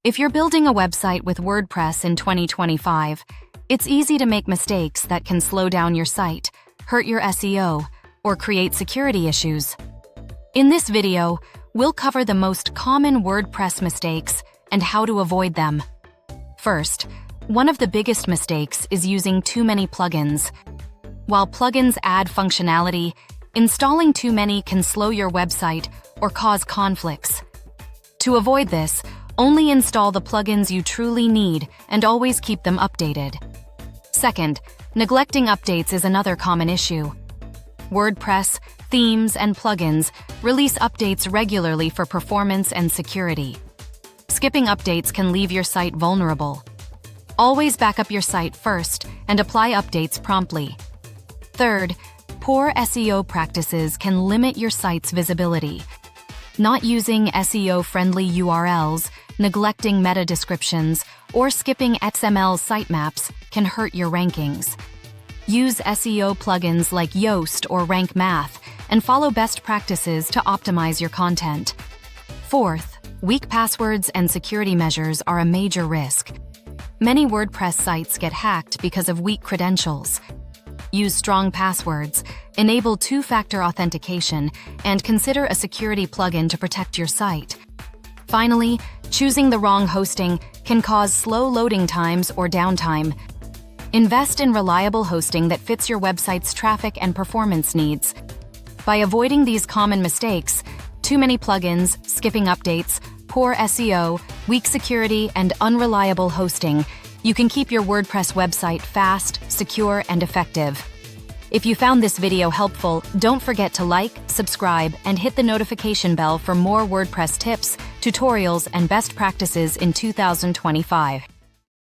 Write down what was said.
If you're building a website with WordPress in 2025, it's easy to make mistakes that can slow down your site, hurt your SEO, or create security issues. In this video, we'll cover the most common WordPress mistakes and how to avoid them. First, one of the biggest mistakes is using too many plugins. While plugins add functionality, installing too many can slow your website or cause conflicts. To avoid this, only install the plugins you truly need and always keep them updated. Second, neglecting updates is another common issue. WordPress, themes, and plugins release updates regularly for performance and security. Skipping updates can leave your site vulnerable. Always back up your site first and apply updates promptly. Third, poor SEO practices can limit your site's visibility. Not using SEO-friendly URLs, neglecting meta descriptions, or skipping XML sitemaps can hurt your rankings. Use SEO plugins like Yoast or Rank Math and follow best practices to optimize your content. Fourth, weak passwords and security measures are a major risk. Many WordPress sites get hacked because of weak credentials. Use strong passwords, enable two-factor authentication, and consider a security plugin to protect your site. Finally, choosing the wrong hosting can cause slow loading times or downtime. Invest in reliable hosting that fits your website's traffic and performance needs. By avoiding these common mistakes, too many plugins, skipping updates, poor SEO, weak security, and unreliable hosting, you can keep your WordPress website fast, secure, and effective. If you found this video helpful, don't forget to like, subscribe, and hit the notification bell for more WordPress tips, tutorials, and best practices in 2025.